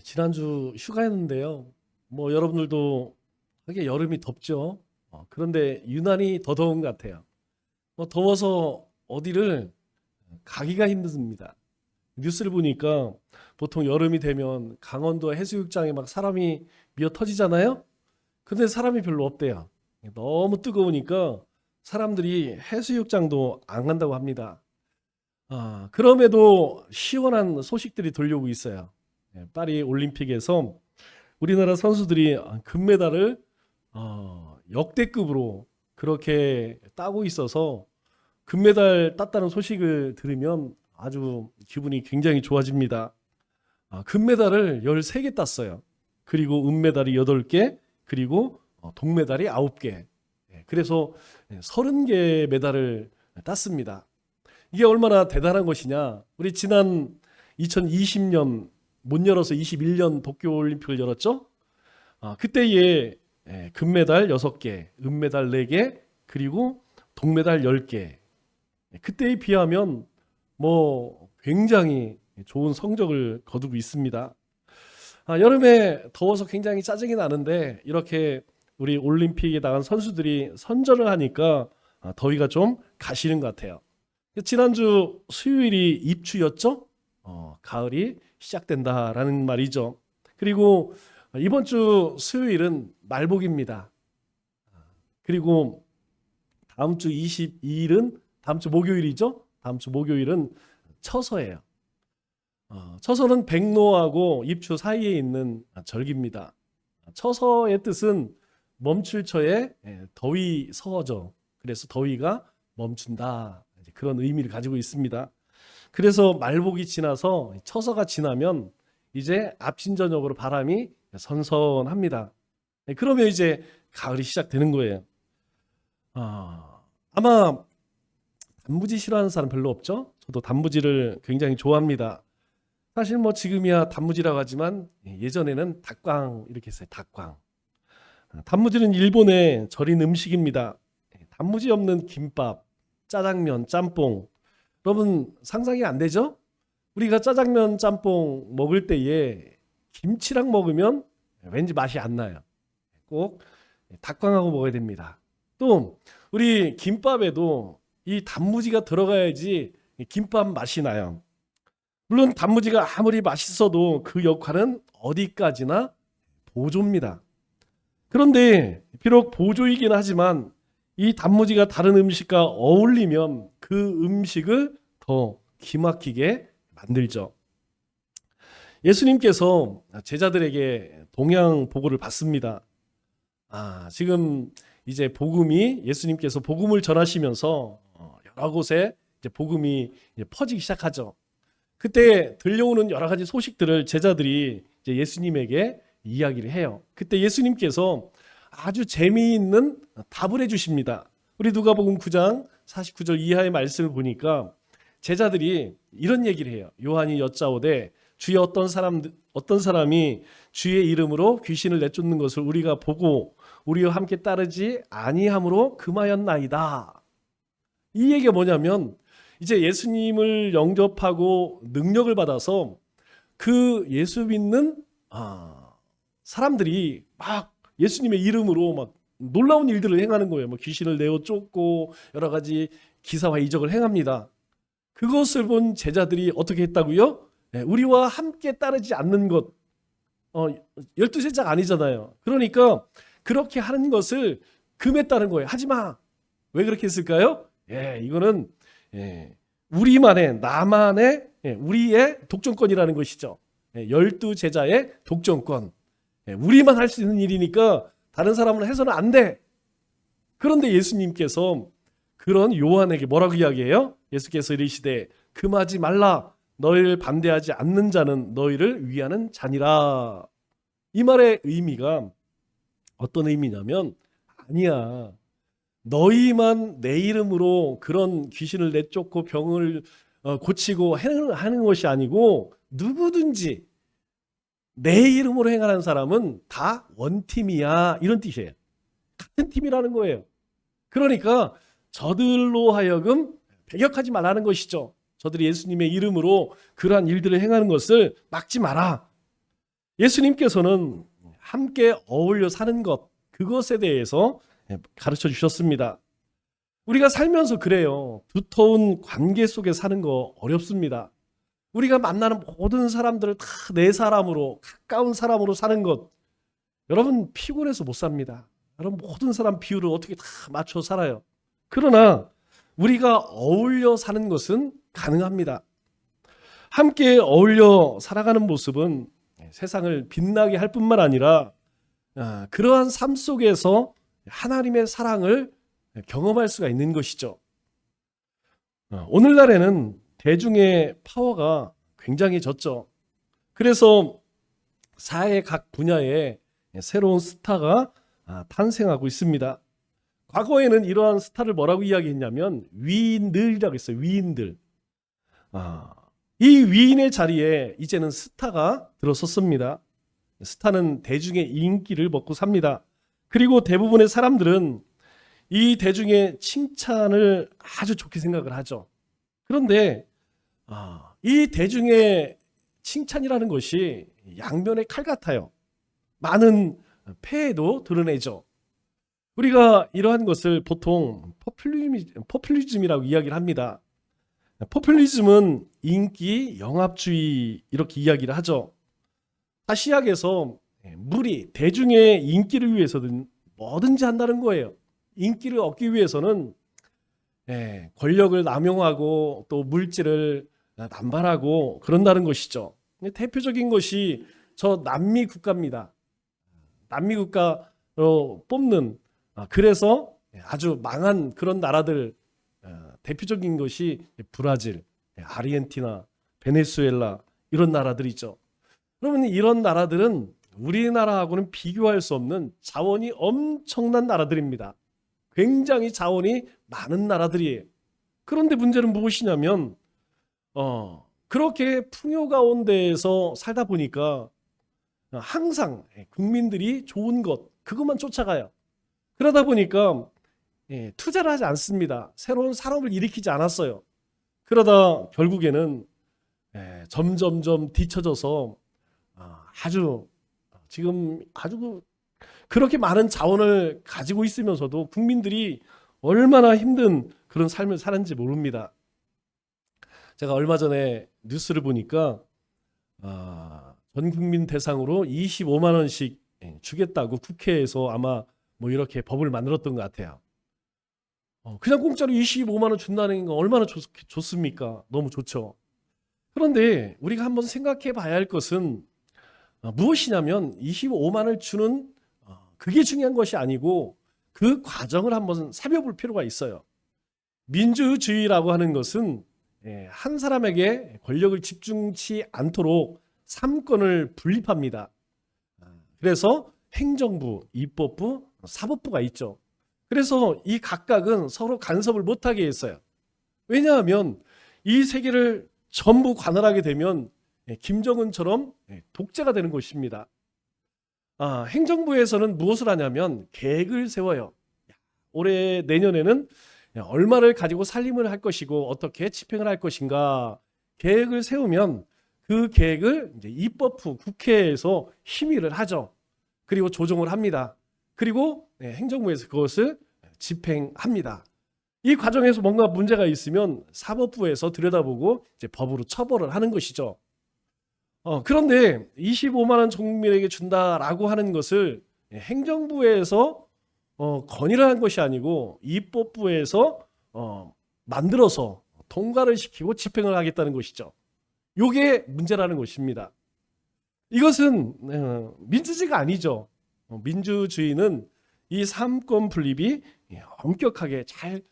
지난주 휴가였는데요. 뭐 여러분들도 하게 여름이 덥죠. 그런데 유난히 더 더운 것 같아요. 뭐 더워서 어디를 가기가 힘듭니다. 뉴스를 보니까 보통 여름이 되면 강원도 해수욕장에 막 사람이 미어 터지잖아요. 근데 사람이 별로 없대요. 너무 뜨거우니까 사람들이 해수욕장도 안 간다고 합니다. 그럼에도 시원한 소식들이 들려오고 있어요. 파리 올림픽에서 우리나라 선수들이 금메달을 역대급으로 그렇게 따고 있어서 금메달 땄다는 소식을 들으면 아주 기분이 굉장히 좋아집니다. 금메달을 13개 땄어요. 그리고 은메달이 8개, 그리고 동메달이 9개. 그래서 30개 메달을 땄습니다. 이게 얼마나 대단한 것이냐. 우리 지난 2020년 못 열어서 21년 도쿄올림픽을 열었죠. 그때에 금메달 6개, 은메달 4개, 그리고 동메달 10개. 그때에 비하면 뭐 굉장히 좋은 성적을 거두고 있습니다. 여름에 더워서 굉장히 짜증이 나는데 이렇게 우리 올림픽에 나간 선수들이 선전을 하니까 더위가 좀 가시는 것 같아요. 지난주 수요일이 입추였죠? 가을이 시작된다라는 말이죠. 그리고 이번 주 수요일은 말복입니다. 그리고 다음 주 22일은 다음 주 목요일이죠? 다음 주 목요일은 처서예요. 처서는 백로하고 입추 사이에 있는 절기입니다. 처서의 뜻은 멈출 처에 더위 서어죠. 그래서 더위가 멈춘다. 그런 의미를 가지고 있습니다. 그래서 말복이 지나서 처서가 지나면 이제 앞신저녁으로 바람이 선선합니다. 그러면 이제 가을이 시작되는 거예요. 아마 단무지 싫어하는 사람 별로 없죠? 저도 단무지를 굉장히 좋아합니다. 사실 뭐 지금이야 단무지라고 하지만 예전에는 닭광 이렇게 했어요. 닭광. 단무지는 일본의 절인 음식입니다. 단무지 없는 김밥, 짜장면, 짬뽕. 여러분 상상이 안 되죠? 우리가 짜장면, 짬뽕 먹을 때에 김치랑 먹으면 왠지 맛이 안 나요. 꼭 닭광하고 먹어야 됩니다. 또 우리 김밥에도 이 단무지가 들어가야지 김밥 맛이 나요. 물론 단무지가 아무리 맛있어도 그 역할은 어디까지나 보조입니다. 그런데 비록 보조이긴 하지만 이 단무지가 다른 음식과 어울리면 그 음식을 더 기막히게 만들죠. 예수님께서 제자들에게 동양 보고를 받습니다. 지금 이제 복음이 예수님께서 복음을 전하시면서 여러 곳에 이제 복음이 이제 퍼지기 시작하죠. 그때 들려오는 여러 가지 소식들을 제자들이 이제 예수님에게 이야기를 해요. 그때 예수님께서 아주 재미있는 답을 해주십니다. 우리 누가복음 9장 49절 이하의 말씀을 보니까 제자들이 이런 얘기를 해요. 요한이 여짜오되 주의 어떤 사람이 주의 이름으로 귀신을 내쫓는 것을 우리가 보고 우리와 함께 따르지 아니함으로 금하였나이다. 이 얘기가 뭐냐면 이제 예수님을 영접하고 능력을 받아서 그 예수 믿는 사람들이 막 예수님의 이름으로 막 놀라운 일들을 행하는 거예요. 뭐 귀신을 내어 쫓고 여러 가지 기사와 이적을 행합니다. 그것을 본 제자들이 어떻게 했다고요? 우리와 함께 따르지 않는 것. 12제자가 아니잖아요. 그러니까 그렇게 하는 것을 금했다는 거예요. 하지 마. 왜 그렇게 했을까요? 이거는 우리만의 나만의 우리의 독점권이라는 것이죠. 12제자의 독점권. 우리만 할 수 있는 일이니까 다른 사람은 해서는 안 돼. 그런데 예수님께서 그런 요한에게 뭐라고 이야기해요? 예수께서 이르시되 금하지 말라. 너희를 반대하지 않는 자는 너희를 위하는 자니라. 이 말의 의미가 어떤 의미냐면 아니야. 너희만 내 이름으로 그런 귀신을 내쫓고 병을 고치고 하는 것이 아니고 누구든지 내 이름으로 행하는 사람은 다 원팀이야. 이런 뜻이에요. 같은 팀이라는 거예요. 그러니까 저들로 하여금 배격하지 말라는 것이죠. 저들이 예수님의 이름으로 그러한 일들을 행하는 것을 막지 마라. 예수님께서는 함께 어울려 사는 것, 그것에 대해서 가르쳐 주셨습니다. 우리가 살면서 그래요. 두터운 관계 속에 사는 거 어렵습니다. 우리가 만나는 모든 사람들을 다 내 사람으로, 가까운 사람으로 사는 것, 여러분 피곤해서 못 삽니다. 여러분 모든 사람 비율을 어떻게 다 맞춰 살아요. 그러나 우리가 어울려 사는 것은 가능합니다. 함께 어울려 살아가는 모습은 세상을 빛나게 할 뿐만 아니라 그러한 삶 속에서 하나님의 사랑을 경험할 수가 있는 것이죠. 오늘날에는 대중의 파워가 굉장히 졌죠. 그래서 사회 각 분야에 새로운 스타가 탄생하고 있습니다. 과거에는 이러한 스타를 뭐라고 이야기했냐면 위인들이라고 했어요. 위인들. 이 위인의 자리에 이제는 스타가 들어섰습니다. 스타는 대중의 인기를 먹고 삽니다. 그리고 대부분의 사람들은 이 대중의 칭찬을 아주 좋게 생각을 하죠. 그런데 이 대중의 칭찬이라는 것이 양면의 칼 같아요. 많은 폐해도 드러내죠. 우리가 이러한 것을 보통 포퓰리즘이라고 이야기를 합니다. 포퓰리즘은 인기, 영합주의 이렇게 이야기를 하죠. 아시아에서 무리, 대중의 인기를 위해서는 뭐든지 한다는 거예요. 인기를 얻기 위해서는 권력을 남용하고 또 물질을 남발하고 그런다는 것이죠. 대표적인 것이 저 남미 국가입니다. 남미 국가로 뽑는 그래서 아주 망한 그런 나라들 대표적인 것이 브라질, 아르헨티나, 베네수엘라 이런 나라들이죠. 그러면 이런 나라들은 우리나라하고는 비교할 수 없는 자원이 엄청난 나라들입니다. 굉장히 자원이 많은 나라들이에요. 그런데 문제는 무엇이냐면 그렇게 풍요 가운데에서 살다 보니까 항상 국민들이 좋은 것 그것만 쫓아가요. 그러다 보니까 투자를 하지 않습니다. 새로운 산업을 일으키지 않았어요. 그러다 결국에는 점점점 뒤처져서 지금 아주 그렇게 많은 자원을 가지고 있으면서도 국민들이 얼마나 힘든 그런 삶을 사는지 모릅니다. 제가 얼마 전에 뉴스를 보니까 전 국민 대상으로 25만 원씩 주겠다고 국회에서 아마 뭐 이렇게 법을 만들었던 것 같아요. 그냥 공짜로 25만 원 준다는 건 얼마나 좋습니까? 너무 좋죠. 그런데 우리가 한번 생각해 봐야 할 것은 무엇이냐면 25만 원을 주는 그게 중요한 것이 아니고 그 과정을 한번 살펴볼 필요가 있어요. 민주주의라고 하는 것은 한 사람에게 권력을 집중치 않도록 3권을 분립합니다. 그래서 행정부, 입법부, 사법부가 있죠. 그래서 이 각각은 서로 간섭을 못하게 했어요. 왜냐하면 이 세 개를 전부 관할하게 되면 김정은처럼 독재가 되는 것입니다. 행정부에서는 무엇을 하냐면 계획을 세워요. 올해 내년에는 얼마를 가지고 살림을 할 것이고 어떻게 집행을 할 것인가 계획을 세우면 그 계획을 이제 입법부 국회에서 심의를 하죠. 그리고 조정을 합니다. 그리고 행정부에서 그것을 집행합니다. 이 과정에서 뭔가 문제가 있으면 사법부에서 들여다보고 이제 법으로 처벌을 하는 것이죠. 그런데 25만 원 국민에게 준다라고 하는 것을 행정부에서 건의를 한 것이 아니고 입법부에서 만들어서 통과를 시키고 집행을 하겠다는 것이죠. 이게 문제라는 것입니다. 이것은 민주주의가 아니죠. 민주주의는 이 3권 분립이 엄격하게 잘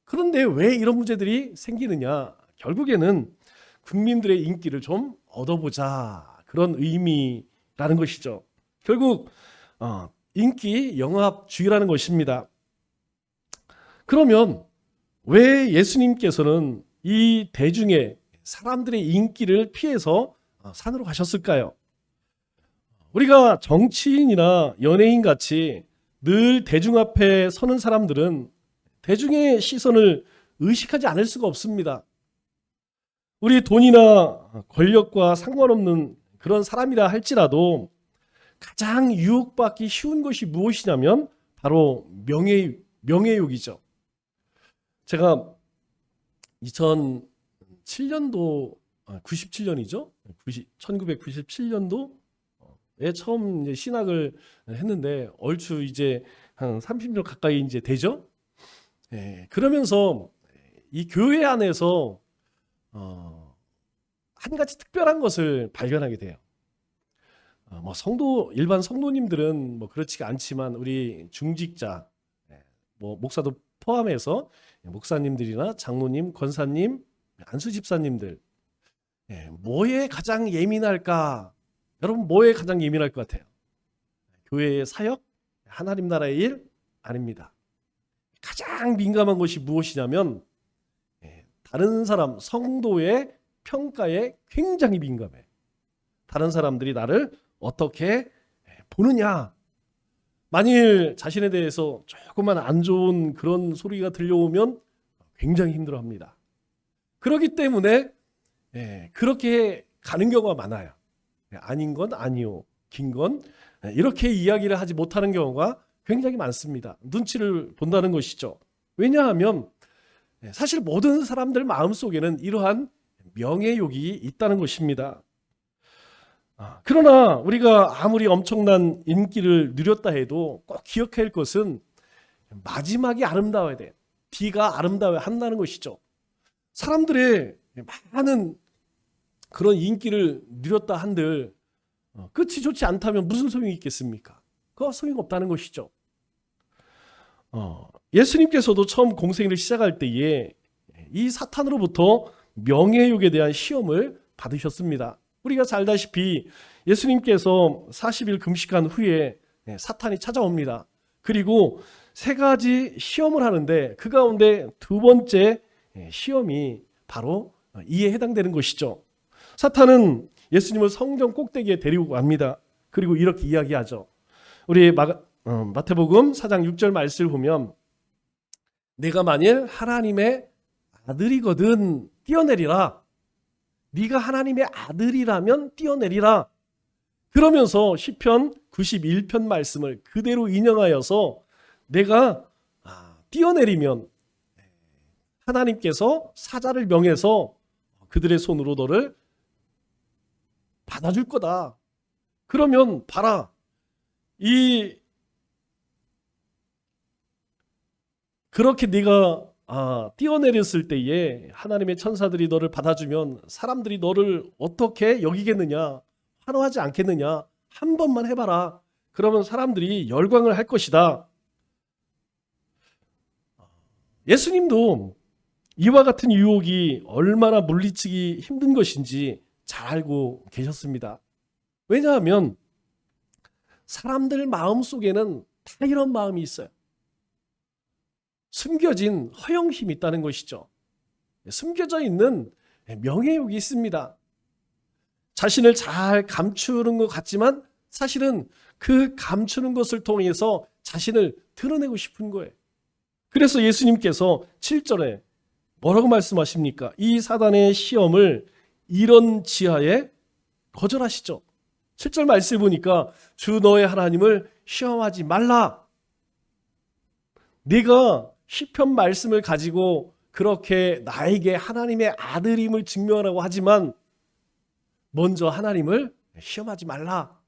그런데 왜 이런 문제들이 생기느냐? 결국에는 국민들의 인기를 좀 얻어보자 그런 의미라는 것이죠. 결국 인기 영합주의라는 것입니다. 그러면 왜 예수님께서는 이 대중의 사람들의 인기를 피해서 산으로 가셨을까요? 우리가 정치인이나 연예인 같이 늘 대중 앞에 서는 사람들은 대중의 시선을 의식하지 않을 수가 없습니다. 우리 돈이나 권력과 상관없는 그런 사람이라 할지라도 가장 유혹받기 쉬운 것이 무엇이냐면 바로 명예욕이죠. 제가 2007년도 97년이죠. 1997년도에 처음 이제 신학을 했는데 얼추 이제 한 30년 가까이 이제 되죠. 그러면서 이 교회 안에서 한 가지 특별한 것을 발견하게 돼요. 뭐 일반 성도님들은 뭐 그렇지가 않지만 우리 중직자, 뭐 목사도 포함해서 목사님들이나 장로님, 권사님, 안수 집사님들, 뭐에 가장 예민할까? 여러분 뭐에 가장 예민할 것 같아요? 교회의 사역, 하나님 나라의 일 아닙니다. 가장 민감한 것이 무엇이냐면 다른 사람, 성도의 평가에 굉장히 민감해. 다른 사람들이 나를 어떻게 보느냐. 만일 자신에 대해서 조금만 안 좋은 그런 소리가 들려오면 굉장히 힘들어합니다. 그렇기 때문에 그렇게 가는 경우가 많아요. 아닌 건 아니요, 긴 건 이렇게 이야기를 하지 못하는 경우가 굉장히 많습니다. 눈치를 본다는 것이죠. 왜냐하면 사실 모든 사람들 마음속에는 이러한 명예욕이 있다는 것입니다. 그러나 우리가 아무리 엄청난 인기를 누렸다 해도 꼭 기억해야 할 것은 마지막이 아름다워야 돼. 뒤가 아름다워야 한다는 것이죠. 사람들의 많은 그런 인기를 누렸다 한들 끝이 좋지 않다면 무슨 소용이 있겠습니까? 그거 소용 없다는 것이죠. 예수님께서도 처음 공생애를 시작할 때에 이 사탄으로부터 명예욕에 대한 시험을 받으셨습니다. 우리가 잘 알다시피 예수님께서 40일 금식한 후에 사탄이 찾아옵니다. 그리고 세 가지 시험을 하는데 그 가운데 두 번째 시험이 바로 이에 해당되는 것이죠. 사탄은 예수님을 성전 꼭대기에 데리고 갑니다. 그리고 이렇게 이야기하죠. 우리 마태복음 4장 6절 말씀을 보면 내가 만일 하나님의 아들이거든 뛰어내리라. 네가 하나님의 아들이라면 뛰어내리라. 그러면서 시편 91편 말씀을 그대로 인용하여서 내가 뛰어내리면 하나님께서 사자를 명해서 그들의 손으로 너를 받아줄 거다. 그러면 봐라. 그렇게 네가 뛰어내렸을 때에 하나님의 천사들이 너를 받아주면 사람들이 너를 어떻게 여기겠느냐, 환호하지 않겠느냐, 한 번만 해봐라. 그러면 사람들이 열광을 할 것이다. 예수님도 이와 같은 유혹이 얼마나 물리치기 힘든 것인지 잘 알고 계셨습니다. 왜냐하면 사람들 마음속에는 다 이런 마음이 있어요. 숨겨진 허영심이 있다는 것이죠. 숨겨져 있는 명예욕이 있습니다. 자신을 잘 감추는 것 같지만 사실은 그 감추는 것을 통해서 자신을 드러내고 싶은 거예요. 그래서 예수님께서 7절에 뭐라고 말씀하십니까? 이 사단의 시험을 이런 지하에 거절하시죠. 7절 말씀 보니까 주 너의 하나님을 시험하지 말라. 네가 시편 말씀을 가지고 그렇게 나에게 하나님의 아들임을 증명하라고 하지만 먼저 하나님을 시험하지 말라.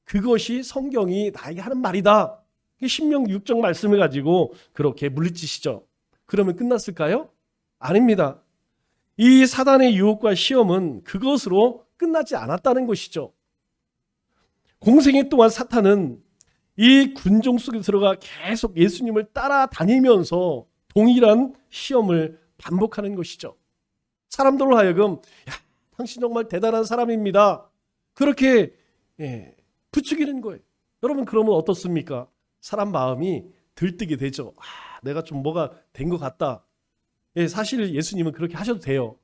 그것이 성경이 나에게 하는 말이다. 신명 6장 말씀을 가지고 그렇게 물리치시죠. 그러면 끝났을까요? 아닙니다. 이 사단의 유혹과 시험은 그것으로 끝나지 않았다는 것이죠. 공생애 동안 사탄은 이 군종 속에 들어가 계속 예수님을 따라다니면서 동일한 시험을 반복하는 것이죠. 사람들로 하여금 당신 정말 대단한 사람입니다. 그렇게 부추기는 거예요. 여러분 그러면 어떻습니까? 사람 마음이 들뜨게 되죠. 내가 좀 뭐가 된 것 같다. 사실 예수님은 그렇게 하셔도 돼요.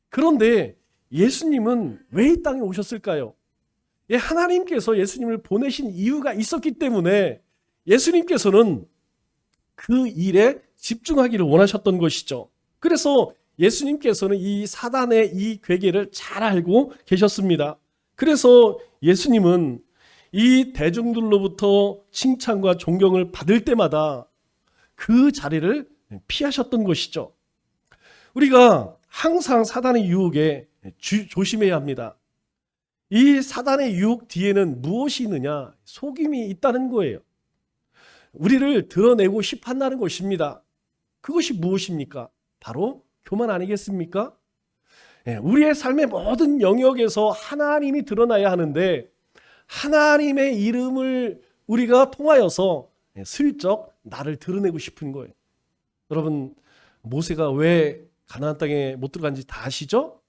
그런데 예수님은 왜 이 땅에 오셨을까요? 하나님께서 예수님을 보내신 이유가 있었기 때문에 예수님께서는 그 일에 집중하기를 원하셨던 것이죠. 그래서 예수님께서는 이 사단의 이 괴계를 잘 알고 계셨습니다. 그래서 예수님은 이 대중들로부터 칭찬과 존경을 받을 때마다 그 자리를 피하셨던 것이죠. 우리가 항상 사단의 유혹에 조심해야 합니다. 이 사단의 유혹 뒤에는 무엇이 있느냐? 속임이 있다는 거예요. 우리를 드러내고 싶어 한다는 것입니다. 그것이 무엇입니까? 바로 교만 아니겠습니까? 우리의 삶의 모든 영역에서 하나님이 드러나야 하는데 하나님의 이름을 우리가 통하여서 슬쩍 나를 드러내고 싶은 거예요. 여러분, 모세가 왜 가나안 땅에 못 들어간지 다 아시죠?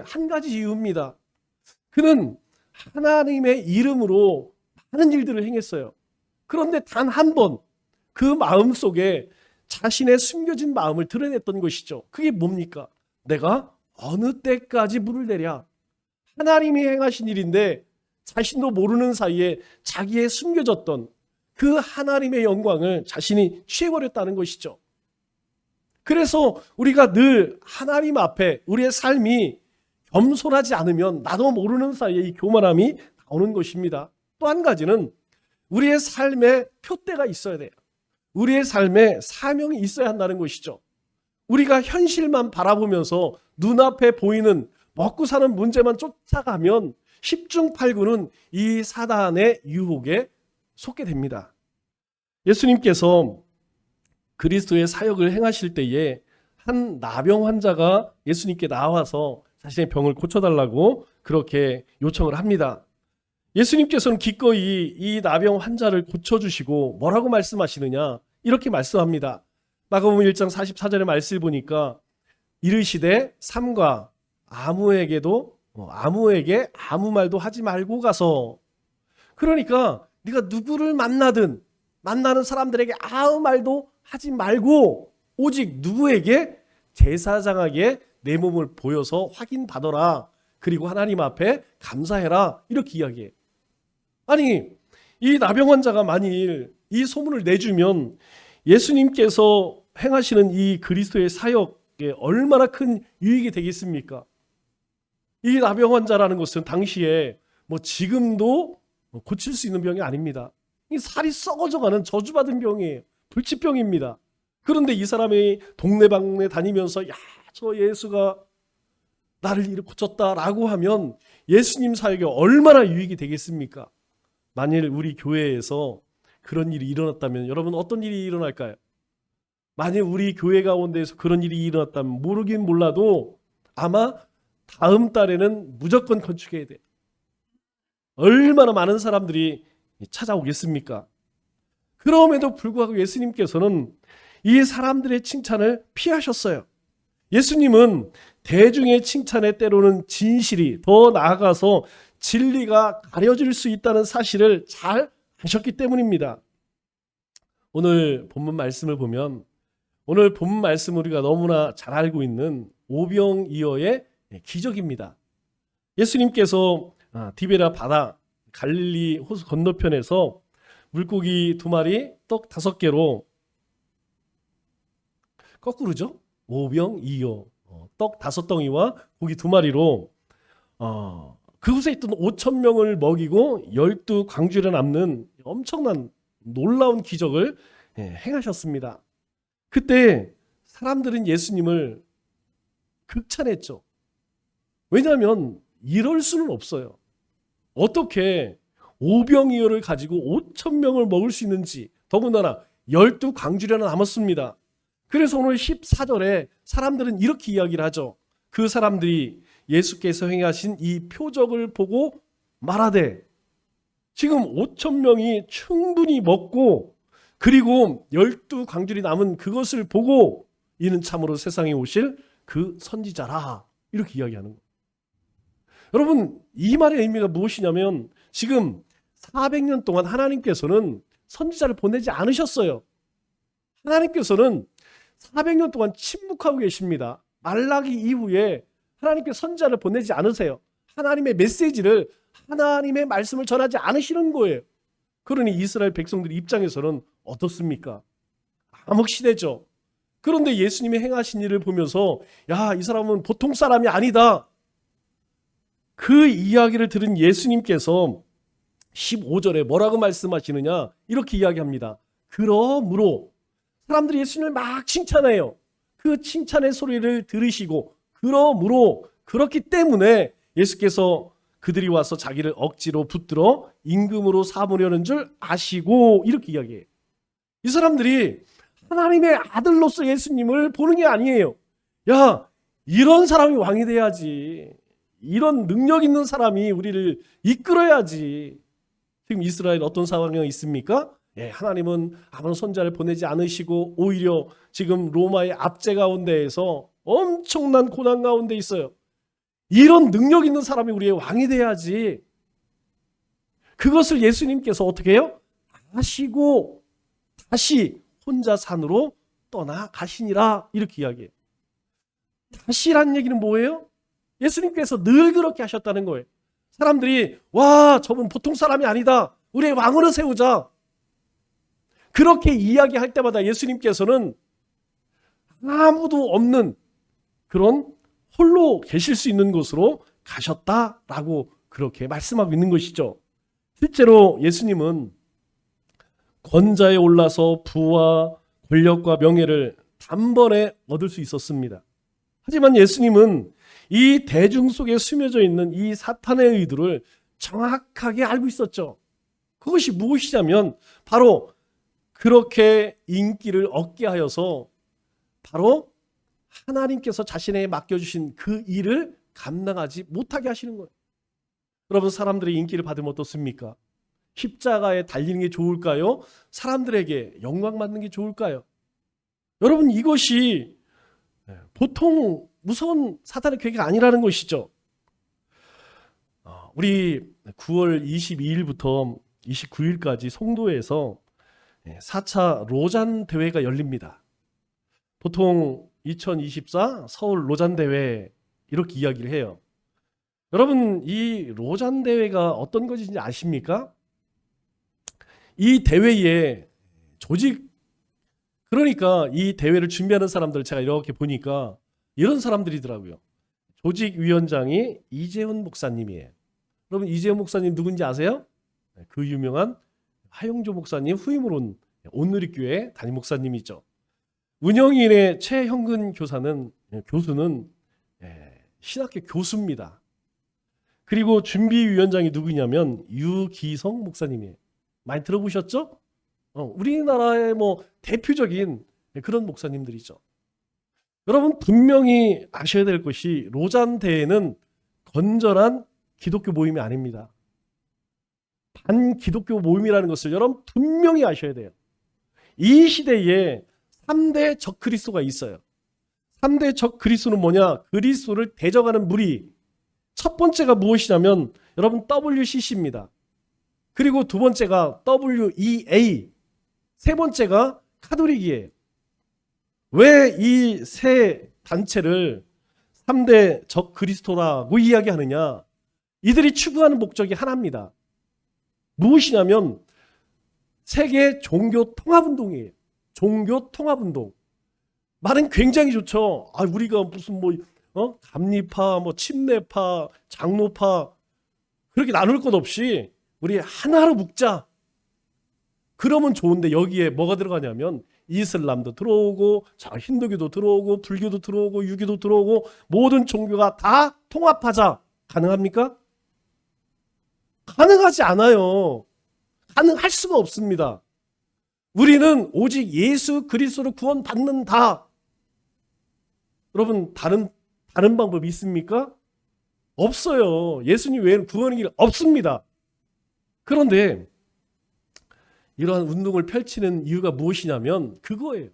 한 가지 이유입니다. 그는 하나님의 이름으로 많은 일들을 행했어요. 그런데 단 한 번 그 마음속에 자신의 숨겨진 마음을 드러냈던 것이죠. 그게 뭡니까? 내가 어느 때까지 물을 내랴. 하나님이 행하신 일인데 자신도 모르는 사이에 자기의 숨겨졌던 그 하나님의 영광을 자신이 취해버렸다는 것이죠. 그래서 우리가 늘 하나님 앞에 우리의 삶이 겸손하지 않으면 나도 모르는 사이에 이 교만함이 나오는 것입니다. 또 한 가지는 우리의 삶에 표대가 있어야 돼요. 우리의 삶에 사명이 있어야 한다는 것이죠. 우리가 현실만 바라보면서 눈앞에 보이는 먹고 사는 문제만 쫓아가면 10중 8구는 이 사단의 유혹에 속게 됩니다. 예수님께서 그리스도의 사역을 행하실 때에 한 나병 환자가 예수님께 나와서 자신의 병을 고쳐달라고 그렇게 요청을 합니다. 예수님께서는 기꺼이 이 나병 환자를 고쳐주시고 뭐라고 말씀하시느냐? 이렇게 말씀합니다. 마가복음 1장 44절의 말씀을 보니까 이르시되 삼가 아무에게 아무 말도 하지 말고 가서. 그러니까 네가 누구를 만나든 만나는 사람들에게 아무 말도 하지 말고 오직 누구에게? 제사장에게 내 몸을 보여서 확인받아라. 그리고 하나님 앞에 감사해라. 이렇게 이야기해요. 아니, 이 나병 환자가 만일 이 소문을 내주면 예수님께서 행하시는 이 그리스도의 사역에 얼마나 큰 유익이 되겠습니까? 이 나병 환자라는 것은 당시에 지금도 고칠 수 있는 병이 아닙니다. 이 살이 썩어져가는 저주받은 병이에요. 불치병입니다. 그런데 이 사람이 동네방네 다니면서 저 예수가 나를 이렇게 고쳤다라고 하면 예수님 사역에 얼마나 유익이 되겠습니까? 만일 우리 교회에서 그런 일이 일어났다면 여러분 어떤 일이 일어날까요? 만일 우리 교회 가운데에서 그런 일이 일어났다면 모르긴 몰라도 아마 다음 달에는 무조건 건축해야 돼요. 얼마나 많은 사람들이 찾아오겠습니까? 그럼에도 불구하고 예수님께서는 이 사람들의 칭찬을 피하셨어요. 예수님은 대중의 칭찬에 때로는 진실이 더 나아가서 진리가 가려질 수 있다는 사실을 잘 아셨기 때문입니다. 오늘 본문 말씀을 보면 오늘 본문 말씀 우리가 너무나 잘 알고 있는 오병이어의 기적입니다. 예수님께서 디베라 바다 갈릴리 호수 건너편에서 물고기 2마리, 떡 5개로 거꾸로죠. 오병이어 떡 5덩이와 고기 2마리로 그곳에 있던 5,000명을 먹이고 12광주를 남는 엄청난 놀라운 기적을 행하셨습니다. 그때 사람들은 예수님을 극찬했죠. 왜냐하면 이럴 수는 없어요. 어떻게 오병이어를 가지고 5,000명을 먹을 수 있는지, 더군다나 12광주려나 남았습니다. 그래서 오늘 14절에 사람들은 이렇게 이야기를 하죠. 그 사람들이 예수께서 행하신 이 표적을 보고 말하되, 지금 5,000명이 충분히 먹고 그리고 12광줄이 남은 그것을 보고 이는 참으로 세상에 오실 그 선지자라, 이렇게 이야기하는 거예요. 여러분, 이 말의 의미가 무엇이냐면 지금 400년 동안 하나님께서는 선지자를 보내지 않으셨어요. 하나님께서는 400년 동안 침묵하고 계십니다. 말라기 이후에 하나님께 선지자를 보내지 않으세요. 하나님의 메시지를, 하나님의 말씀을 전하지 않으시는 거예요. 그러니 이스라엘 백성들 입장에서는 어떻습니까? 암흑시대죠. 그런데 예수님이 행하신 일을 보면서 이 사람은 보통 사람이 아니다. 그 이야기를 들은 예수님께서 15절에 뭐라고 말씀하시느냐? 이렇게 이야기합니다. 그러므로 사람들이 예수님을 막 칭찬해요. 그 칭찬의 소리를 들으시고 그러므로 그렇기 때문에 예수께서 그들이 와서 자기를 억지로 붙들어 임금으로 삼으려는 줄 아시고 이렇게 이야기해요. 이 사람들이 하나님의 아들로서 예수님을 보는 게 아니에요. 야, 이런 사람이 왕이 돼야지. 이런 능력 있는 사람이 우리를 이끌어야지. 지금 이스라엘 어떤 상황이 있습니까? 예, 하나님은 아무런 선자를 보내지 않으시고 오히려 지금 로마의 압제 가운데에서 엄청난 고난 가운데 있어요. 이런 능력 있는 사람이 우리의 왕이 돼야지. 그것을 예수님께서 어떻게 해요? 아시고 다시 혼자 산으로 떠나가시니라 이렇게 이야기해요. 다시라는 얘기는 뭐예요? 예수님께서 늘 그렇게 하셨다는 거예요. 사람들이 와, 저분 보통 사람이 아니다. 우리의 왕으로 세우자. 그렇게 이야기할 때마다 예수님께서는 아무도 없는 그런 홀로 계실 수 있는 곳으로 가셨다라고 그렇게 말씀하고 있는 것이죠. 실제로 예수님은 권자에 올라서 부와 권력과 명예를 단번에 얻을 수 있었습니다. 하지만 예수님은 이 대중 속에 스며져 있는 이 사탄의 의도를 정확하게 알고 있었죠. 그것이 무엇이냐면 바로 그렇게 인기를 얻게 하여서 바로 하나님께서 자신에게 맡겨주신 그 일을 감당하지 못하게 하시는 거예요. 여러분, 사람들의 인기를 받으면 어떻습니까? 십자가에 달리는 게 좋을까요? 사람들에게 영광 받는 게 좋을까요? 여러분, 이것이 보통 무서운 사탄의 계획이 아니라는 것이죠. 우리 9월 22일부터 29일까지 송도에서 4차 로잔 대회가 열립니다. 보통 2024 서울 로잔 대회 이렇게 이야기를 해요. 여러분, 이 로잔 대회가 어떤 것인지 아십니까? 이 대회에 그러니까 이 대회를 준비하는 사람들 제가 이렇게 보니까 이런 사람들이더라고요. 조직위원장이 이재훈 목사님이에요. 여러분, 이재훈 목사님 누군지 아세요? 그 유명한 하용조 목사님 후임으로 온 온누리교회 담임 목사님이죠. 운영인의 최형근 교수는 신학교 교수입니다. 그리고 준비위원장이 누구냐면 유기성 목사님이에요. 많이 들어보셨죠? 우리나라의 대표적인 그런 목사님들이죠. 여러분, 분명히 아셔야 될 것이 로잔 대회는 건전한 기독교 모임이 아닙니다. 반기독교 모임이라는 것을 여러분 분명히 아셔야 돼요. 이 시대에 3대 적그리스도가 있어요. 3대 적그리스도는 뭐냐? 그리스도를 대적하는 무리. 첫 번째가 무엇이냐면 여러분 WCC입니다. 그리고 두 번째가 WEA. 세 번째가 카톨릭이에요. 왜 이 세 단체를 3대 적그리스도라고 이야기하느냐? 이들이 추구하는 목적이 하나입니다. 무엇이냐면 세계 종교 통합운동이에요. 종교 통합운동. 말은 굉장히 좋죠. 우리가 무슨 감리파, 침례파, 장로파 그렇게 나눌 것 없이 우리 하나로 묶자. 그러면 좋은데 여기에 뭐가 들어가냐면 이슬람도 들어오고 힌두교도 들어오고 불교도 들어오고 유교도 들어오고 모든 종교가 다 통합하자. 가능합니까? 가능하지 않아요. 가능할 수가 없습니다. 우리는 오직 예수 그리스도로 구원받는다. 여러분, 다른 방법이 있습니까? 없어요. 예수님 외에는 구원의 길 없습니다. 그런데 이러한 운동을 펼치는 이유가 무엇이냐면 그거예요.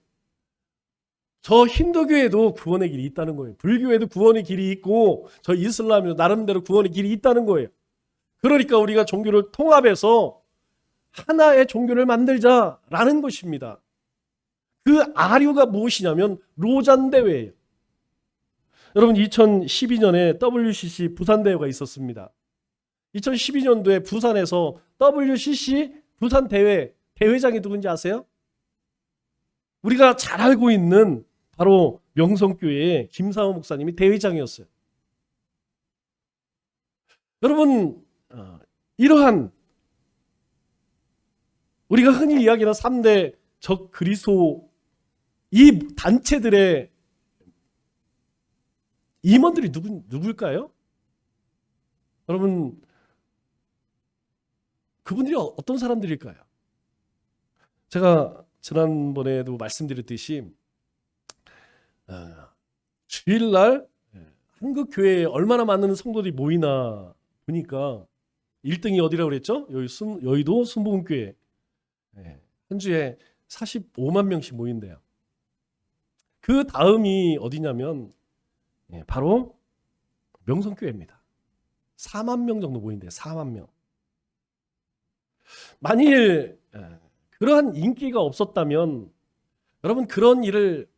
저 힌두교에도 구원의 길이 있다는 거예요. 불교에도 구원의 길이 있고 저 이슬람에도 나름대로 구원의 길이 있다는 거예요. 그러니까 우리가 종교를 통합해서 하나의 종교를 만들자라는 것입니다. 그 아류가 무엇이냐면 로잔 대회예요. 여러분, 2012년에 WCC 부산 대회가 있었습니다. 2012년도에 부산에서 WCC 부산 대회 대회장이 누군지 아세요? 우리가 잘 알고 있는 바로 명성교회의 김상호 목사님이 대회장이었어요. 여러분, 이러한 우리가 흔히 이야기하는 3대 적 그리스도 이 단체들의 임원들이 누굴까요? 여러분, 그분들이 어떤 사람들일까요? 제가 지난번에도 말씀드렸듯이 주일날 한국 교회에 얼마나 많은 성도들이 모이나 보니까 1등이 어디라고 그랬죠? 여의도 순복음교회. 한 주에 45만 명씩 모인대요. 그 다음이 어디냐면 바로 명성교회입니다. 4만 명 정도 모인대요. 4만 명. 만일 그러한 인기가 없었다면 여러분 그런 일을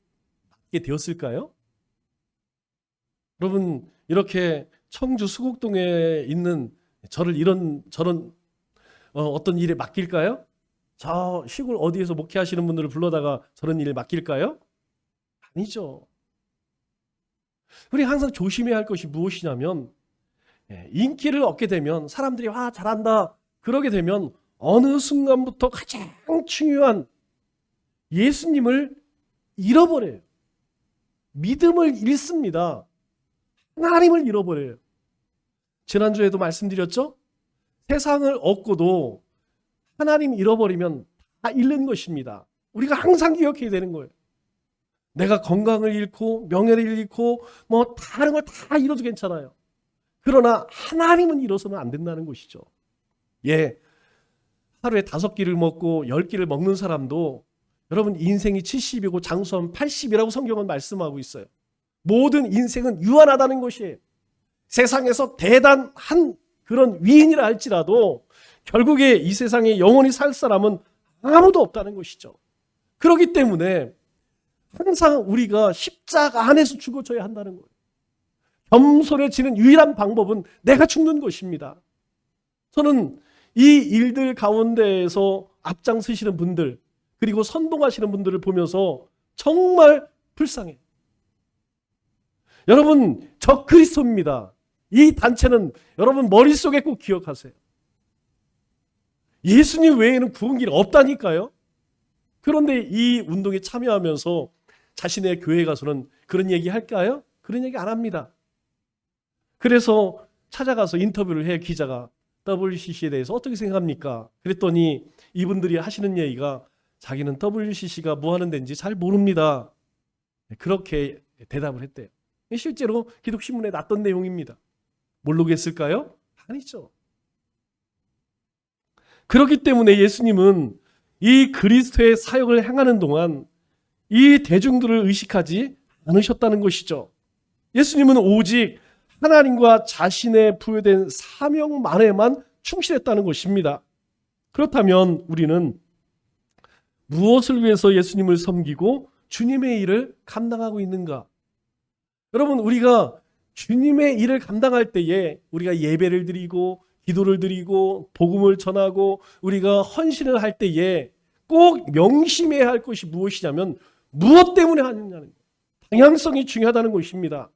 맡게 되었을까요? 여러분 이렇게 청주 수곡동에 있는 저를 저런 어떤 일에 맡길까요? 저 시골 어디에서 목회하시는 분들을 불러다가 저런 일을 맡길까요? 아니죠. 우리 항상 조심해야 할 것이 무엇이냐면 인기를 얻게 되면 사람들이 와 잘한다 그러게 되면 어느 순간부터 가장 중요한 예수님을 잃어버려요. 믿음을 잃습니다. 하나님을 잃어버려요. 지난주에도 말씀드렸죠? 세상을 얻고도 하나님 잃어버리면 다 잃는 것입니다. 우리가 항상 기억해야 되는 거예요. 내가 건강을 잃고 명예를 잃고 뭐 다른 걸 다 잃어도 괜찮아요. 그러나 하나님은 잃어서는 안 된다는 것이죠. 하루에 5끼를 먹고 10끼를 먹는 사람도 여러분 인생이 70이고 장수하면 80이라고 성경은 말씀하고 있어요. 모든 인생은 유한하다는 것이에요. 세상에서 대단한 그런 위인이라 할지라도 결국에 이 세상에 영원히 살 사람은 아무도 없다는 것이죠. 그렇기 때문에 항상 우리가 십자가 안에서 죽어져야 한다는 거예요. 겸손해지는 유일한 방법은 내가 죽는 것입니다. 저는 이 일들 가운데에서 앞장서시는 분들 그리고 선동하시는 분들을 보면서 정말 불쌍해요. 여러분 적 그리스도입니다. 이 단체는 여러분 머릿속에 꼭 기억하세요. 예수님 외에는 구원 길 없다니까요. 그런데 이 운동에 참여하면서 자신의 교회에 가서는 그런 얘기 할까요? 그런 얘기 안 합니다. 그래서 찾아가서 인터뷰를 해 기자가 WCC에 대해서 어떻게 생각합니까? 그랬더니 이분들이 하시는 얘기가 자기는 WCC가 뭐 하는 데인지 잘 모릅니다. 그렇게 대답을 했대요. 실제로 기독신문에 났던 내용입니다. 모르겠을까요? 아니죠. 그렇기 때문에 예수님은 이 그리스도의 사역을 행하는 동안 이 대중들을 의식하지 않으셨다는 것이죠. 예수님은 오직 하나님과 자신의 부여된 사명만에만 충실했다는 것입니다. 그렇다면 우리는 무엇을 위해서 예수님을 섬기고 주님의 일을 감당하고 있는가? 여러분 우리가 주님의 일을 감당할 때에 우리가 예배를 드리고 기도를 드리고 복음을 전하고 우리가 헌신을 할 때에 꼭 명심해야 할 것이 무엇이냐면 무엇 때문에 하느냐는 거예요. 방향성이 중요하다는 것입니다.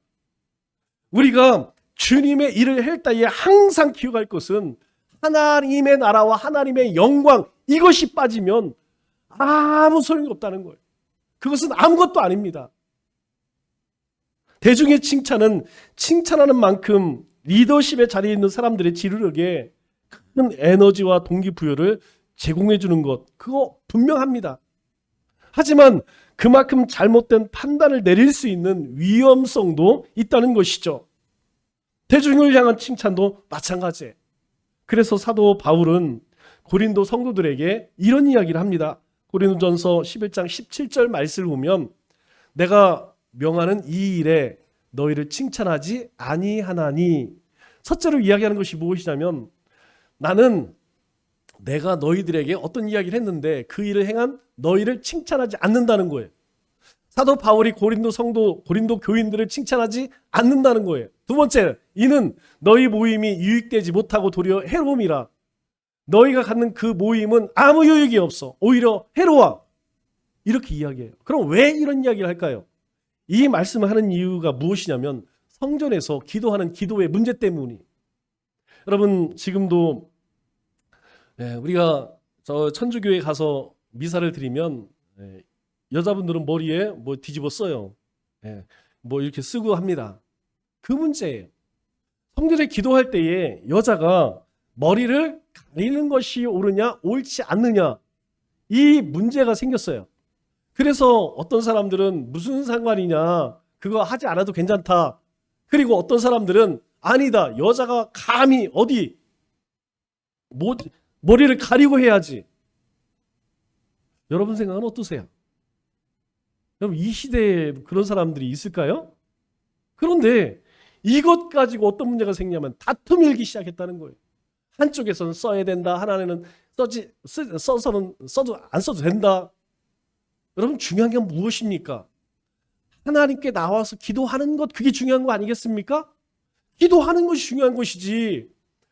우리가 주님의 일을 할 때에 항상 기억할 것은 하나님의 나라와 하나님의 영광 이것이 빠지면 아무 소용이 없다는 거예요. 그것은 아무것도 아닙니다. 대중의 칭찬은 칭찬하는 만큼 리더십의 자리에 있는 사람들의 지르력에 큰 에너지와 동기부여를 제공해 주는 것 그거 분명합니다. 하지만 그만큼 잘못된 판단을 내릴 수 있는 위험성도 있다는 것이죠. 대중을 향한 칭찬도 마찬가지예요. 그래서 사도 바울은 고린도 성도들에게 이런 이야기를 합니다. 고린도전서 11장 17절 말씀을 보면 내가 명하는 이 일에 너희를 칭찬하지 아니하나니 첫째로 이야기하는 것이 무엇이냐면 나는 내가 너희들에게 어떤 이야기를 했는데 그 일을 행한 너희를 칭찬하지 않는다는 거예요. 사도 바울이 고린도 교인들을 칭찬하지 않는다는 거예요. 두 번째, 이는 너희 모임이 유익되지 못하고 도리어 해로움이라. 너희가 갖는 그 모임은 아무 유익이 없어. 오히려 해로워. 이렇게 이야기해요. 그럼 왜 이런 이야기를 할까요? 이 말씀을 하는 이유가 무엇이냐면 성전에서 기도하는 기도의 문제 때문이. 여러분 지금도 우리가 저 천주교에 가서 미사를 드리면 여자분들은 머리에 뭐 뒤집어 써요. 뭐 이렇게 쓰고 합니다. 그 문제예요. 성전에 기도할 때에 여자가 머리를 가리는 것이 옳으냐 옳지 않느냐, 이 문제가 생겼어요. 그래서 어떤 사람들은 무슨 상관이냐, 그거 하지 않아도 괜찮다. 그리고 어떤 사람들은 아니다, 여자가 감히 어디 머리를 가리고 해야지. 여러분 생각은 어떠세요? 여러분, 이 시대에 그런 사람들이 있을까요? 그런데 이것 가지고 어떤 문제가 생기냐면 다툼이 일기 시작했다는 거예요. 한쪽에서는 써야 된다, 하나는 써서는 안 써도 된다. 여러분, 중요한 게 무엇입니까? 하나님께 나와서 기도하는 것, 그게 중요한 거 아니겠습니까? 기도하는 것이 중요한 것이지,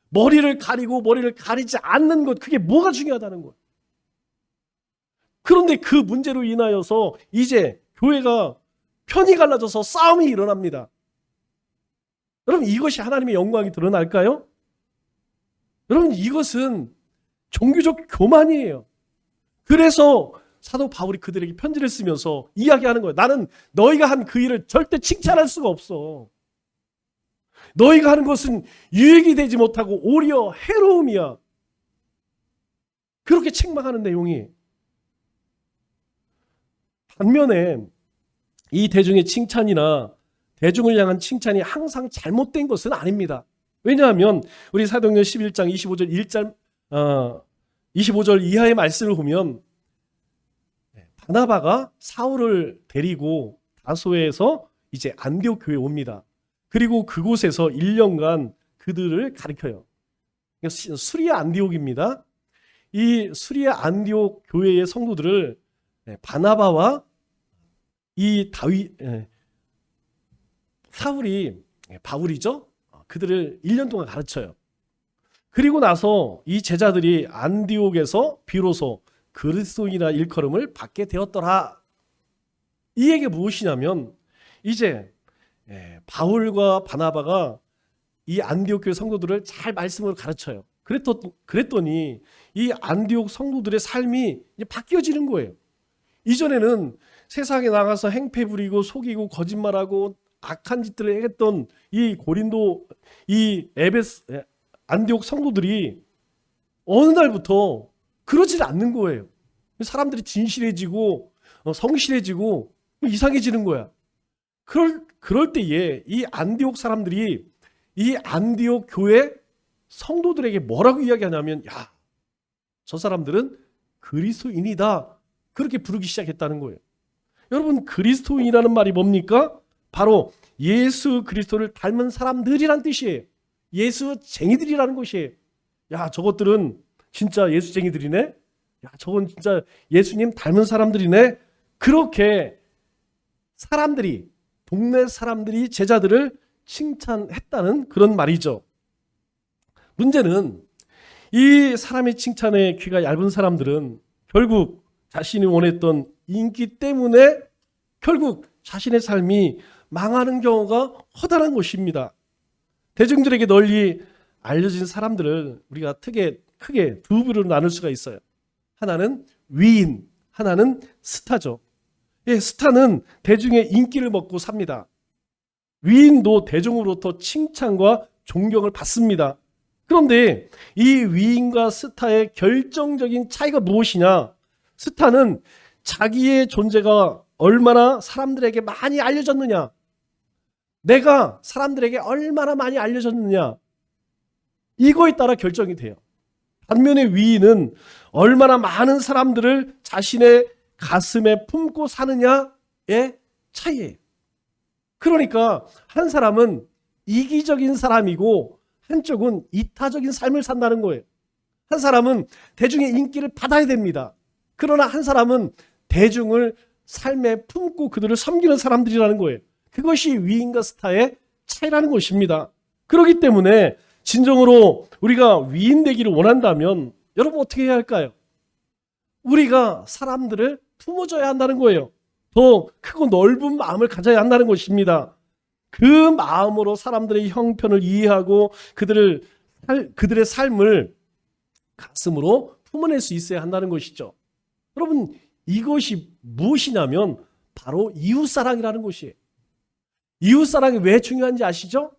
머리를 가리고 머리를 가리지 않는 것, 그게 뭐가 중요하다는 거예요. 그런데 그 문제로 인하여서 이제 교회가 편이 갈라져서 싸움이 일어납니다. 여러분, 이것이 하나님의 영광이 드러날까요? 여러분, 이것은 종교적 교만이에요. 그래서 사도 바울이 그들에게 편지를 쓰면서 이야기하는 거예요. 나는 너희가 한 그 일을 절대 칭찬할 수가 없어. 너희가 하는 것은 유익이 되지 못하고 오히려 해로움이야. 그렇게 책망하는 내용이. 반면에 이 대중의 칭찬이나 대중을 향한 칭찬이 항상 잘못된 것은 아닙니다. 왜냐하면 우리 사도행전 11장 25절 이하의 말씀을 보면 바나바가 사울을 데리고 다소에서 이제 안디옥 교회에 옵니다. 그리고 그곳에서 1년간 그들을 가르쳐요. 수리아 안디옥입니다. 이 수리아 안디옥 교회의 성도들을 바나바와 이 사울이 바울이죠. 그들을 1년 동안 가르쳐요. 그리고 나서 이 제자들이 안디옥에서 비로소 그리스도인이라 일컬음을 받게 되었더라. 이 얘기가 무엇이냐면 이제 바울과 바나바가 이 안디옥 교회 성도들을 잘 말씀으로 가르쳐요. 그랬더니 이 안디옥 성도들의 삶이 이제 바뀌어지는 거예요. 이전에는 세상에 나가서 행패 부리고 속이고 거짓말하고 악한 짓들을 했던 이 고린도, 이 안디옥 성도들이 어느 날부터 그러지 않는 거예요. 사람들이 진실해지고 성실해지고 이상해지는 거야. 그럴 때에 이 안디옥 사람들이 이 안디옥 교회 성도들에게 뭐라고 이야기하냐면, 야, 저 사람들은 그리스도인이다, 그렇게 부르기 시작했다는 거예요. 여러분, 그리스도인이라는 말이 뭡니까? 바로 예수 그리스도를 닮은 사람들이란 뜻이에요. 예수쟁이들이라는 것이에요. 야, 저것들은 진짜 예수쟁이들이네. 야, 저건 진짜 예수님 닮은 사람들이네. 그렇게 사람들이, 동네 사람들이 제자들을 칭찬했다는 그런 말이죠. 문제는 이 사람의 칭찬에 귀가 얇은 사람들은 결국 자신이 원했던 인기 때문에 결국 자신의 삶이 망하는 경우가 허다한 것입니다. 대중들에게 널리 알려진 사람들을 우리가 크게 두 부류로 나눌 수가 있어요. 하나는 위인, 하나는 스타죠. 스타는 대중의 인기를 먹고 삽니다. 위인도 대중으로부터 칭찬과 존경을 받습니다. 그런데 이 위인과 스타의 결정적인 차이가 무엇이냐? 스타는 자기의 존재가 얼마나 사람들에게 많이 알려졌느냐, 내가 사람들에게 얼마나 많이 알려졌느냐, 이거에 따라 결정이 돼요. 반면에 위인은 얼마나 많은 사람들을 자신의 가슴에 품고 사느냐의 차이예요. 그러니까 한 사람은 이기적인 사람이고 한쪽은 이타적인 삶을 산다는 거예요. 한 사람은 대중의 인기를 받아야 됩니다. 그러나 한 사람은 대중을 삶에 품고 그들을 섬기는 사람들이라는 거예요. 그것이 위인과 스타의 차이라는 것입니다. 그렇기 때문에 진정으로 우리가 위인 되기를 원한다면 여러분 어떻게 해야 할까요? 우리가 사람들을 품어줘야 한다는 거예요. 더 크고 넓은 마음을 가져야 한다는 것입니다. 그 마음으로 사람들의 형편을 이해하고 그들의 삶을 가슴으로 품어낼 수 있어야 한다는 것이죠. 여러분, 이것이 무엇이냐면 바로 이웃사랑이라는 것이에요. 이웃사랑이 왜 중요한지 아시죠?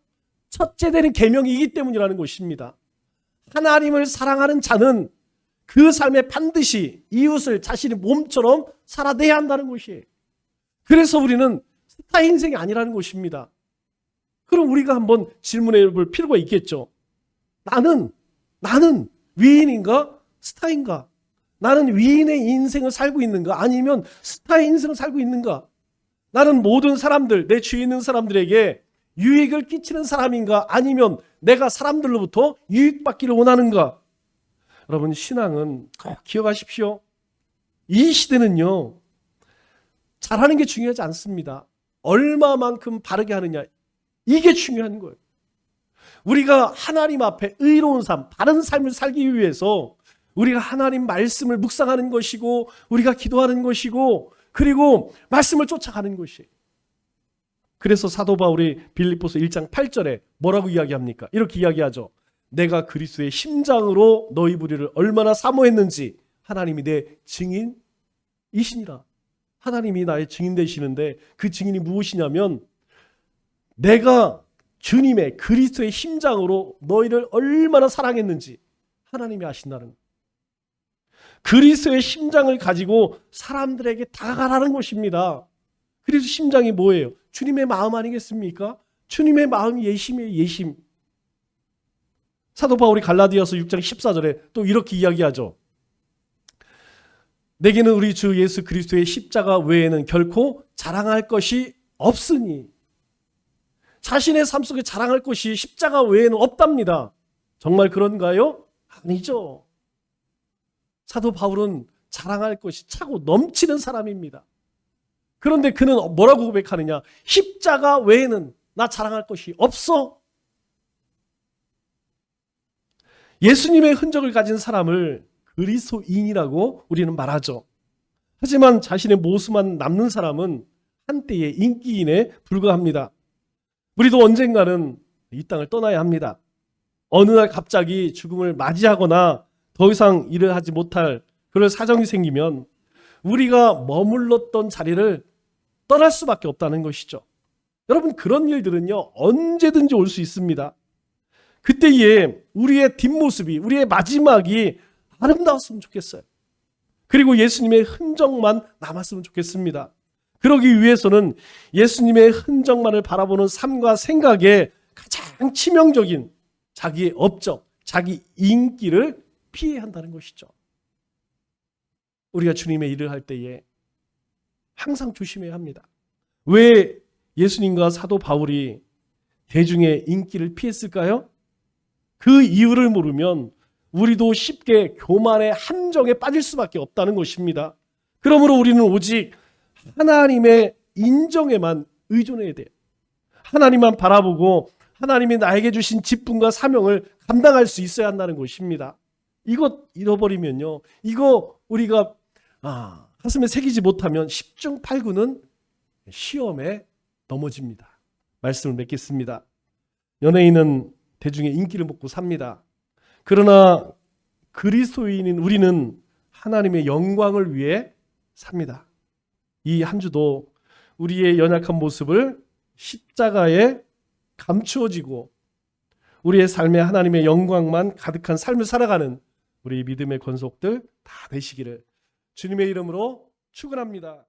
첫째 되는 계명이기 때문이라는 것입니다. 하나님을 사랑하는 자는 그 삶에 반드시 이웃을 자신의 몸처럼 살아내야 한다는 것이에요. 그래서 우리는 스타 인생이 아니라는 것입니다. 그럼 우리가 한번 질문해 볼 필요가 있겠죠. 나는 위인인가? 스타인가? 나는 위인의 인생을 살고 있는가? 아니면 스타의 인생을 살고 있는가? 나는 모든 사람들, 내 주위에 있는 사람들에게 유익을 끼치는 사람인가? 아니면 내가 사람들로부터 유익받기를 원하는가? 여러분, 신앙은 꼭 기억하십시오. 이 시대는요, 잘하는 게 중요하지 않습니다. 얼마만큼 바르게 하느냐, 이게 중요한 거예요. 우리가 하나님 앞에 의로운 삶, 바른 삶을 살기 위해서 우리가 하나님 말씀을 묵상하는 것이고, 우리가 기도하는 것이고, 그리고 말씀을 쫓아가는 것이에요. 그래서 사도 바울이 빌립보서 1장 8절에 뭐라고 이야기합니까? 이렇게 이야기하죠. 내가 그리스도의 심장으로 너희 부류를 얼마나 사모했는지 하나님이 내 증인이시니라. 하나님이 나의 증인 되시는데 그 증인이 무엇이냐면 내가 주님의 그리스도의 심장으로 너희를 얼마나 사랑했는지 하나님이 아신다는 거예요. 그리스도의 심장을 가지고 사람들에게 다가가라는 것입니다. 그래서 심장이 뭐예요? 주님의 마음 아니겠습니까? 주님의 마음이 예심이에요, 예심. 사도 바울이 갈라디아서 6장 14절에 또 이렇게 이야기하죠. 내게는 우리 주 예수 그리스도의 십자가 외에는 결코 자랑할 것이 없으니. 자신의 삶 속에 자랑할 것이 십자가 외에는 없답니다. 정말 그런가요? 아니죠. 사도 바울은 자랑할 것이 차고 넘치는 사람입니다. 그런데 그는 뭐라고 고백하느냐? 십자가 외에는 나 자랑할 것이 없어. 예수님의 흔적을 가진 사람을 그리스도인이라고 우리는 말하죠. 하지만 자신의 모습만 남는 사람은 한때의 인기인에 불과합니다. 우리도 언젠가는 이 땅을 떠나야 합니다. 어느 날 갑자기 죽음을 맞이하거나 더 이상 일을 하지 못할 그런 사정이 생기면 우리가 머물렀던 자리를 떠날 수밖에 없다는 것이죠. 여러분, 그런 일들은요, 언제든지 올 수 있습니다. 그때에 우리의 뒷모습이, 우리의 마지막이 아름다웠으면 좋겠어요. 그리고 예수님의 흔적만 남았으면 좋겠습니다. 그러기 위해서는 예수님의 흔적만을 바라보는 삶과 생각에 가장 치명적인 자기의 업적, 자기 인기를 피해야 한다는 것이죠. 우리가 주님의 일을 할 때에 항상 조심해야 합니다. 왜 예수님과 사도 바울이 대중의 인기를 피했을까요? 그 이유를 모르면 우리도 쉽게 교만의 함정에 빠질 수밖에 없다는 것입니다. 그러므로 우리는 오직 하나님의 인정에만 의존해야 돼요. 하나님만 바라보고 하나님이 나에게 주신 직분과 사명을 감당할 수 있어야 한다는 것입니다. 이거 잃어버리면요, 이거 우리가 가슴에 새기지 못하면 10중 8구는 시험에 넘어집니다. 말씀을 맺겠습니다. 연예인은 대중의 인기를 먹고 삽니다. 그러나 그리스도인인 우리는 하나님의 영광을 위해 삽니다. 이 한 주도 우리의 연약한 모습을 십자가에 감추어지고 우리의 삶에 하나님의 영광만 가득한 삶을 살아가는 우리 믿음의 권속들 다 되시기를 주님의 이름으로 축원합니다.